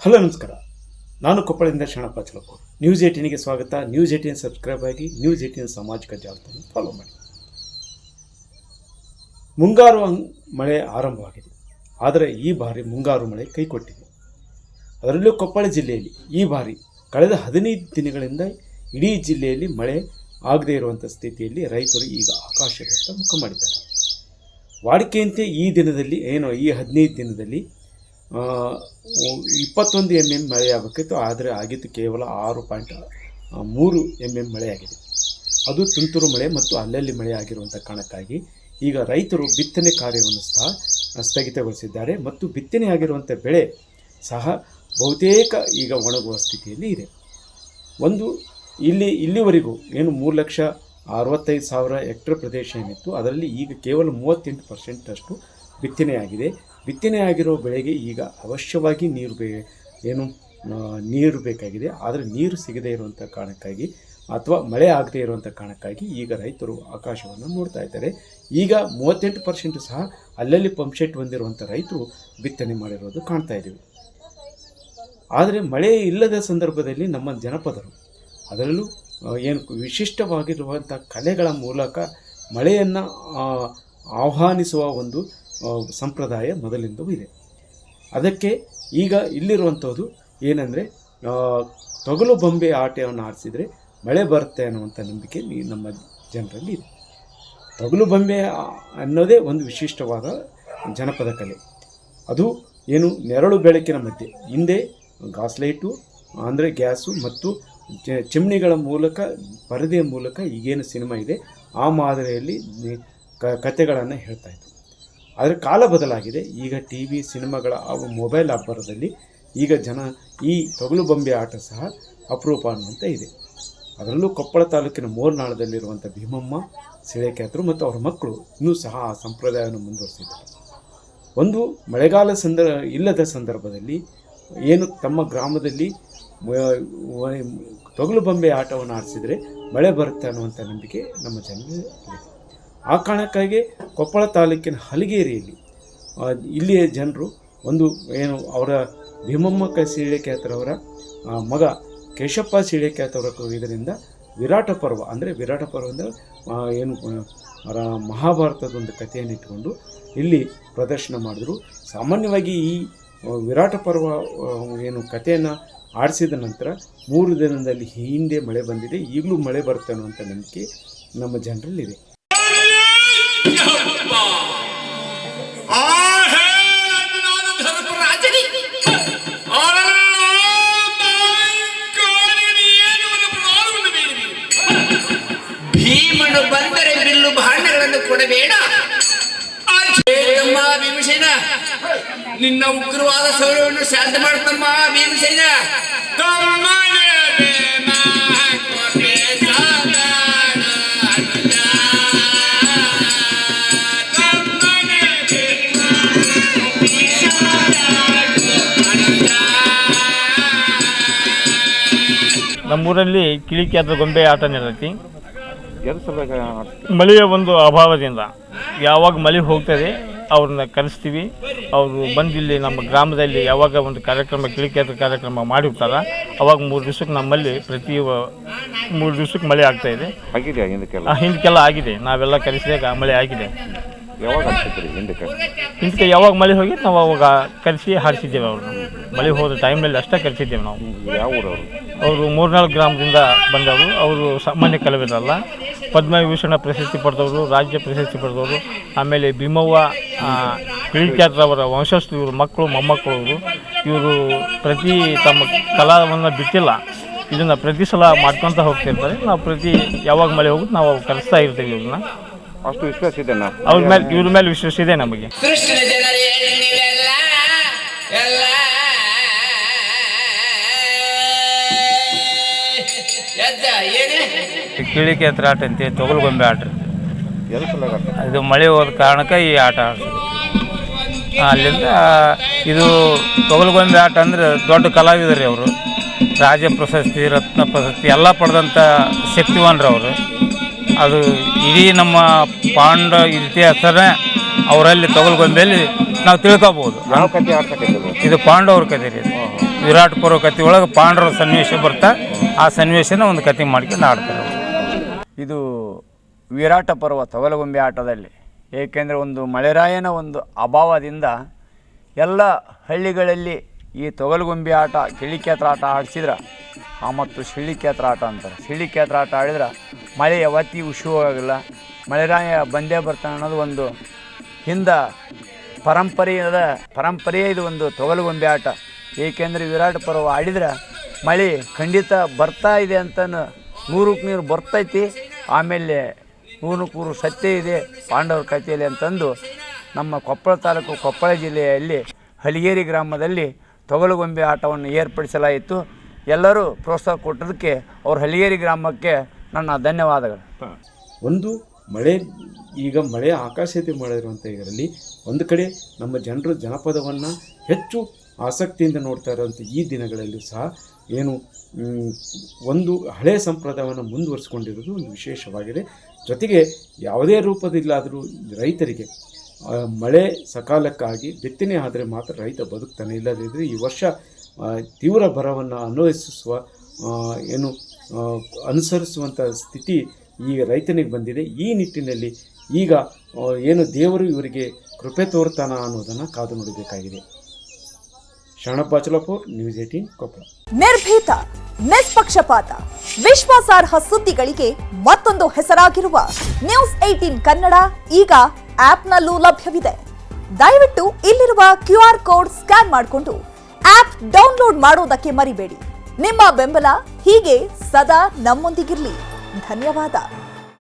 Hello ನಮಸ್ಕಾರ. ನಾನು ಕೊಪ್ಪಳದಿಂದ Sharanappa ಚಲಪೂರ್. News 18ಗೆ ಸ್ವಾಗತ. ನ್ಯೂಸ್ 18 ಸಬ್ಸ್ಕ್ರೈಬ್ ಆಗಿ ನ್ಯೂಸ್ 18 ಸಾಮಾಜಿಕ ಜಾಲತಾಣ ಫಾಲೋ ಮಾಡಿ. ಮುಂಗಾರು ಮಳೆ ಆರಂಭವಾಗಿದೆ, ಆದರೆ ಈ ಬಾರಿ ಮುಂಗಾರು ಮಳೆ ಕೈಕೊಟ್ಟಿದೆ. ಅದರಲ್ಲೂ ಕೊಪ್ಪಳ ಜಿಲ್ಲೆಯಲ್ಲಿ ಈ ಬಾರಿ ಕಳೆದ 15 ದಿನಗಳಿಂದ ಇಡೀ ಜಿಲ್ಲೆಯಲ್ಲಿ ಮಳೆ ಆಗದೇ ಇರುವಂಥ ಸ್ಥಿತಿಯಲ್ಲಿ ರೈತರು ಈಗ ಆಕಾಶದತ್ತ ಮುಖ ಮಾಡಿದ್ದಾರೆ. ವಾಡಿಕೆಯಂತೆ ಈ ದಿನದಲ್ಲಿ ಈ 15 ದಿನದಲ್ಲಿ 21 mm ಮಳೆಯಾಗಬೇಕಿತ್ತು, ಆದರೆ ಆಗಿದ್ದು ಕೇವಲ 6.3 mm ಮಳೆಯಾಗಿದೆ. ಅದು ತುಂತುರು ಮಳೆ ಮತ್ತು ಅಲ್ಲಲ್ಲಿ ಮಳೆ ಆಗಿರುವಂಥ ಕಾರಣಕ್ಕಾಗಿ ಈಗ ರೈತರು ಬಿತ್ತನೆ ಕಾರ್ಯವನ್ನು ಸಹ ಸ್ಥಗಿತಗೊಳಿಸಿದ್ದಾರೆ ಮತ್ತು ಬಿತ್ತನೆ ಆಗಿರುವಂಥ ಬೆಳೆ ಸಹ ಬಹುತೇಕ ಈಗ ಒಣಗುವ ಸ್ಥಿತಿಯಲ್ಲಿ ಇದೆ. ಇಲ್ಲಿವರೆಗೂ 3,65,000 ಹೆಕ್ಟೇರ್ ಪ್ರದೇಶ ಏನಿತ್ತು, ಅದರಲ್ಲಿ ಈಗ ಕೇವಲ 38% ಅಷ್ಟು ಬಿತ್ತನೆಯಾಗಿದೆ. ಬಿತ್ತನೆಯಾಗಿರೋ ಬೆಳೆಗೆ ಈಗ ಅವಶ್ಯವಾಗಿ ನೀರು ಬೇಕಾಗಿದೆ. ಆದರೆ ನೀರು ಸಿಗದೇ ಇರುವಂಥ ಕಾರಣಕ್ಕಾಗಿ ಅಥವಾ ಮಳೆ ಆಗದೇ ಇರುವಂಥ ಕಾರಣಕ್ಕಾಗಿ ಈಗ ರೈತರು ಆಕಾಶವನ್ನು ನೋಡ್ತಾ ಇದ್ದಾರೆ. ಈಗ 38% ಸಹ ಅಲ್ಲಲ್ಲಿ ಪಂಪ್ಸೆಟ್ ಹೊಂದಿರುವಂಥ ರೈತರು ಬಿತ್ತನೆ ಮಾಡಿರೋದು ಕಾಣ್ತಾ ಇದ್ದೀವಿ. ಆದರೆ ಮಳೆ ಇಲ್ಲದ ಸಂದರ್ಭದಲ್ಲಿ ನಮ್ಮ ಜನಪದರು, ಅದರಲ್ಲೂ ವಿಶಿಷ್ಟವಾಗಿರುವಂಥ ಕಲೆಗಳ ಮೂಲಕ ಮಳೆಯನ್ನು ಆಹ್ವಾನಿಸುವ ಒಂದು ಸಂಪ್ರದಾಯ ಮೊದಲಿಂದೂ ಇದೆ. ಅದಕ್ಕೆ ಈಗ ಇಲ್ಲಿರುವಂಥದ್ದು ಏನಂದರೆ, ತೊಗಲು ಬೊಂಬೆ ಆಟವನ್ನು ಆಡಿಸಿದರೆ ಮಳೆ ಬರುತ್ತೆ ಅನ್ನುವಂಥ ನಂಬಿಕೆ ನಮ್ಮ ಜನರಲ್ಲಿ ಇದೆ. ತೊಗಲು ಬೊಂಬೆ ಅನ್ನೋದೇ ಒಂದು ವಿಶಿಷ್ಟವಾದ ಜನಪದ ಕಲೆ. ಅದು ನೆರಳು ಬೆಳಕಿನ ಮಧ್ಯೆ ಹಿಂದೆ ಗಾಸ್ಲೈಟು ಅಂದರೆ ಗ್ಯಾಸು ಮತ್ತು ಚಿಮ್ನಿಗಳ ಮೂಲಕ, ಪರದೆಯ ಮೂಲಕ ಈಗೇನು ಸಿನಿಮಾ ಇದೆ ಆ ಮಾದರಿಯಲ್ಲಿ ಕಥೆಗಳನ್ನು ಹೇಳ್ತಾಯಿತ್ತು. ಆದರೆ ಕಾಲ ಬದಲಾಗಿದೆ. ಈಗ TV, ಸಿನಿಮಾಗಳ ಮೊಬೈಲ್ ಅಬ್ಬರದಲ್ಲಿ ಈಗ ಈ ತೊಗಲು ಬೊಂಬೆ ಆಟ ಸಹ ಅಪರೂಪ ಅನ್ನುವಂಥ ಇದೆ. ಅದರಲ್ಲೂ ಕೊಪ್ಪಳ ತಾಲೂಕಿನ ಮೋರ್ನಾಳದಲ್ಲಿರುವಂಥ ಭೀಮಮ್ಮ ಸಿಳೆಕ್ಯಾತರು ಮತ್ತು ಅವರ ಮಕ್ಕಳು ಇನ್ನೂ ಸಹ ಆ ಸಂಪ್ರದಾಯವನ್ನು ಮುಂದುವರಿಸಿದ್ದಾರೆ. ಒಂದು ಮಳೆಗಾಲ ಇಲ್ಲದ ಸಂದರ್ಭದಲ್ಲಿ ತಮ್ಮ ಗ್ರಾಮದಲ್ಲಿ ತೊಗಲು ಬೊಂಬೆ ಆಟವನ್ನು ಆಡಿಸಿದರೆ ಮಳೆ ಬರುತ್ತೆ ಅನ್ನುವಂಥ ನಂಬಿಕೆ ನಮ್ಮ ಜನರಿಗೆ ಇದೆ. ಆ ಕಾರಣಕ್ಕಾಗಿ ಕೊಪ್ಪಳ ತಾಲೂಕಿನ ಹಲಗೇರಿಯಲ್ಲಿ ಇಲ್ಲಿಯ ಜನರು ಅವರ ಭೀಮಮ್ಮ ಸಿಳೆಕ್ಯಾತರವರ ಮಗ ಕೇಶಪ್ಪ ಸಿಳೆಕ್ಯಾತವರ ಇದರಿಂದ ವಿರಾಟ ಪರ್ವ ಅಂದರೆ ಮಹಾಭಾರತದ ಒಂದು ಕಥೆಯನ್ನು ಇಟ್ಟುಕೊಂಡು ಇಲ್ಲಿ ಪ್ರದರ್ಶನ ಮಾಡಿದ್ರು. ಸಾಮಾನ್ಯವಾಗಿ ಈ ವಿರಾಟ ಪರ್ವ ಕಥೆಯನ್ನು ಆಡಿಸಿದ ನಂತರ 3 ದಿನದಲ್ಲಿ ಹಿಂದೆ ಮಳೆ ಬಂದಿದೆ. ಈಗಲೂ ಮಳೆ ಬರುತ್ತೆ ಅನ್ನುವಂಥ ನಂಬಿಕೆ ನಮ್ಮ ಜನರಲ್ಲಿದೆ. ಭೀಮನು ಬಂದರೆ ಬಿಲ್ಲು ಬಾಣಗಳನ್ನು ಕೊಡಬೇಡ. ಭೀಮಸೇನ, ನಿನ್ನ ಉಗ್ರವಾದ ಸೌರವನ್ನು ಶಾಂತ ಮಾಡುತ್ತಮ್ಮ ಭೀಮಸೇನ. ನಮ್ಮೂರಲ್ಲಿ ಕಿಳಿಕ್ಯಾತ ಗೊಂಬೆ ಆಟ ನಡೆದೈತಿ. ಮಳೆಯ ಒಂದು ಅಭಾವದಿಂದ ಯಾವಾಗ ಮಳೆ ಹೋಗ್ತದೆ ಅವ್ರನ್ನ ಕರೆಸ್ತೀವಿ. ಅವರು ಬಂದಿಲ್ಲಿ ನಮ್ಮ ಗ್ರಾಮದಲ್ಲಿ ಯಾವಾಗ ಒಂದು ಕಿಳಿಕ್ಯಾತ ಕಾರ್ಯಕ್ರಮ ಮಾಡಿರ್ತಾರ, ಅವಾಗ 3 ದಿವಸಕ್ಕೆ ನಮ್ಮಲ್ಲಿ ಪ್ರತಿ 3 ದಿವಸಕ್ಕೆ ಮಳೆ ಆಗ್ತಾಯಿದೆ. ಹಿಂದಕ್ಕೆಲ್ಲ ಆಗಿದೆ. ನಾವೆಲ್ಲ ಕರೆಸಿದಾಗ ಮಳೆ ಆಗಿದೆ. ಹಿಂದಕ್ಕೆ ಯಾವಾಗ ಮಳೆ ಹೋಗಿ ನಾವು ಅವಾಗ ಕರೆಸಿ ಹಾರಿಸಿದ್ದೇವೆ. ಅವ್ರನ್ನ ಮಳೆ ಹೋದ ಟೈಮಲ್ಲಿ ಅಷ್ಟೇ ಕರೆಸಿದ್ದೇವೆ ನಾವು. ಅವರು ಮೂರ್ನಾಳು ಗ್ರಾಮದಿಂದ ಬಂದವರು. ಅವರು ಸಾಮಾನ್ಯ ಕಲಾವಿದರಲ್ಲ, ಪದ್ಮವಿಭೂಷಣ ಪ್ರಶಸ್ತಿ ಪಡೆದವರು, ರಾಜ್ಯ ಪ್ರಶಸ್ತಿ ಪಡೆದವರು. ಆಮೇಲೆ ಭೀಮವ್ವ ಕಿಳಿಕ್ಯಾತರವರ ವಂಶಸ್ಥರು, ಇವರು ಮಕ್ಕಳು ಮೊಮ್ಮಕ್ಕಳು. ಇವರು ಪ್ರತಿ ತಮ್ಮ ಕಲಾವನ್ನು ಬಿಟ್ಟಿಲ್ಲ. ಇದನ್ನು ಪ್ರತಿ ಸಲ ಮಾಡ್ಕೊತ ಹೋಗ್ತಿರ್ತಾರೆ. ನಾವು ಯಾವಾಗ ಮಳೆ ಹೋಗುತ್ತೆ ನಾವು ಕರೆಸ್ತಾ ಇರ್ತೀವಿ. ಇವ್ರನ್ನ ಅಷ್ಟು ವಿಶ್ವಾಸ ಇದೆ. ಇವ್ರ ಮೇಲೆ ವಿಶ್ವಾಸ ಇದೆ ನಮಗೆ. ಕಿಳಿಕ್ಯಾತರ ಆಟ ಅಂತೆ, ತೊಗಲು ಗೊಂಬೆ ಆಟ. ಇದು ಮಳೆ ಹೋದ ಕಾರಣಕ್ಕೆ ಈ ಆಟ ಆಡ್ಸೋದು. ಅಲ್ಲಿಂದ ಇದು ತೊಗಲು ಗೊಂಬೆ ಆಟ ಅಂದರೆ ದೊಡ್ಡ ಕಲಾವಿದರು ಅವರು. ರಾಜ್ಯ ಪ್ರಶಸ್ತಿ, ರತ್ನ ಪ್ರಶಸ್ತಿ ಎಲ್ಲ ಪಡೆದಂಥ ಶಕ್ತಿವಾನ್ರು ಅವರು. ಅದು ಇಡೀ ನಮ್ಮ ಇತಿಹಾಸನೇ ಅವರಲ್ಲಿ ತೊಗಲು ಗೊಂಬೆಯಲ್ಲಿ ನಾವು ತಿಳ್ಕೊಬೋದು. ಯಾವ ಕಥೆ ಆಡ್ತಕ್ಕಂಥದ್ದು? ಇದು ಪಾಂಡವ್ರ ಕಥೆ ರೀ. ವಿರಾಟ್ ಪರ್ವ ಕತೆ ಒಳಗೆ ಪಾಂಡವರ ಸನ್ನಿವೇಶ ಬರ್ತಾ ಆ ಸನ್ನಿವೇಶನ ಒಂದು ಕತೆ ಮಾಡ್ಕೊಂಡು ಆಡ್ತಾರೆ. ಇದು ವಿರಾಟ ಪರ್ವ ತೊಗಲುಗೊಂಬೆ ಆಟದಲ್ಲಿ, ಏಕೆಂದರೆ ಒಂದು ಮಳೆರಾಯನ ಒಂದು ಅಭಾವದಿಂದ ಎಲ್ಲ ಹಳ್ಳಿಗಳಲ್ಲಿ ಈ ತೊಗಲುಗೊಂಬೆ ಆಟ ಕಿಳಿಕ್ಯಾತ್ರ ಆಟ ಆಡಿಸಿದ್ರೆ ಮತ್ತು ಶಿಳ್ಳಿಕ್ಯಾತ್ರ ಆಟ ಅಂತಾರೆ. ಶಿಳ್ಳಿಕ್ಯಾತ್ರ ಆಟ ಆಡಿದ್ರೆ ಮಳೆ ಯಾವತ್ತಿಗೂ ಉಶುವಾಗಿಲ್ಲ, ಮಳೆರಾಯ ಬಂದೇ ಬರ್ತಾನೆ ಅನ್ನೋದು ಒಂದು ಹಿಂದೆ ಪರಂಪರೆಯೇ ಇದು ಒಂದು ತೊಗಲುಗೊಂಬೆ ಆಟ. ಏಕೆಂದರೆ ವಿರಾಟ ಪರ್ವ ಆಡಿದ್ರೆ ಮಳೆ ಖಂಡಿತ ಬರ್ತಾ ಇದೆ ಅಂತ 100ಕ್ಕೆ 100 ಬರ್ತೈತಿ. ಆಮೇಲೆ 100ಕ್ಕೆ 100 ಸತ್ಯ ಇದೆ ಪಾಂಡವರ ಕಥೆಯಲ್ಲಿ ಅಂತಂದು ನಮ್ಮ ಕೊಪ್ಪಳ ತಾಲೂಕು ಕೊಪ್ಪಳ ಜಿಲ್ಲೆಯಲ್ಲಿ ಹಲಿಗೇರಿ ಗ್ರಾಮದಲ್ಲಿ ತೊಗಲುಗೊಂಬೆ ಆಟವನ್ನು ಏರ್ಪಡಿಸಲಾಯಿತು. ಎಲ್ಲರೂ ಪ್ರೋತ್ಸಾಹ ಕೊಟ್ಟದಕ್ಕೆ ಅವ್ರ ಹಲಿಗೇರಿ ಗ್ರಾಮಕ್ಕೆ ನನ್ನ ಧನ್ಯವಾದಗಳು. ಒಂದು ಮಳೆ, ಈಗ ಮಳೆ ಆಕಾಶತೆ ಮಾಡಿರುವಂಥ ಇದರಲ್ಲಿ ಒಂದು ಕಡೆ ನಮ್ಮ ಜನರು ಜನಪದವನ್ನು ಹೆಚ್ಚು ಆಸಕ್ತಿಯಿಂದ ನೋಡ್ತಾ ಇರುವಂಥ ಈ ದಿನಗಳಲ್ಲಿ ಸಹ ಏನು ಒಂದು ಹಳೆಯ ಸಂಪ್ರದಾಯವನ್ನು ಮುಂದುವರಿಸ್ಕೊಂಡಿರೋದು ಒಂದು ವಿಶೇಷವಾಗಿದೆ. ಜೊತೆಗೆ ಯಾವುದೇ ರೂಪದಲ್ಲಾದರೂ ರೈತರಿಗೆ ಮಳೆ ಸಕಾಲಕ್ಕಾಗಿ ಬಿತ್ತನೆ ಆದರೆ ಮಾತ್ರ ರೈತ ಬದುಕ್ತಾನೆ. ಇಲ್ಲದಿದ್ದರೆ ಈ ವರ್ಷ ತೀವ್ರ ಬರವನ್ನು ಅನುಸರಿಸುವಂಥ ಸ್ಥಿತಿ ಈಗ ರೈತನಿಗೆ ಬಂದಿದೆ. ಈ ನಿಟ್ಟಿನಲ್ಲಿ ಈಗ ಏನು ದೇವರು ಇವರಿಗೆ ಕೃಪೆ ತೋರ್ತಾನ ಅನ್ನೋದನ್ನು ಕಾದು ನೋಡಬೇಕಾಗಿದೆ. ಶರಣಪ್ಪ ಚಲಪುರ್, ನ್ಯೂಸ್ 18 ಕೊಪ್ಪಳ. ನಿರ್ಭೀತ, ನಿಷ್ಪಕ್ಷಪಾತ, ವಿಶ್ವಾಸಾರ್ಹ ಸುದ್ದಿಗಳಿಗೆ ಮತ್ತೊಂದು ಹೆಸರಾಗಿರುವ ನ್ಯೂಸ್ 18 ಕನ್ನಡ ಈಗ ಆಪ್ನಲ್ಲೂ ಲಭ್ಯವಿದೆ. ದಯವಿಟ್ಟು ಇಲ್ಲಿರುವ QR ಕೋಡ್ ಸ್ಕ್ಯಾನ್ ಮಾಡಿಕೊಂಡು ಆಪ್ ಡೌನ್ಲೋಡ್ ಮಾಡೋದಕ್ಕೆ ಮರಿಬೇಡಿ. ನಿಮ್ಮ ಬೆಂಬಲ ಹೀಗೆ ಸದಾ ನಮ್ಮೊಂದಿಗಿರಲಿ. ಧನ್ಯವಾದ.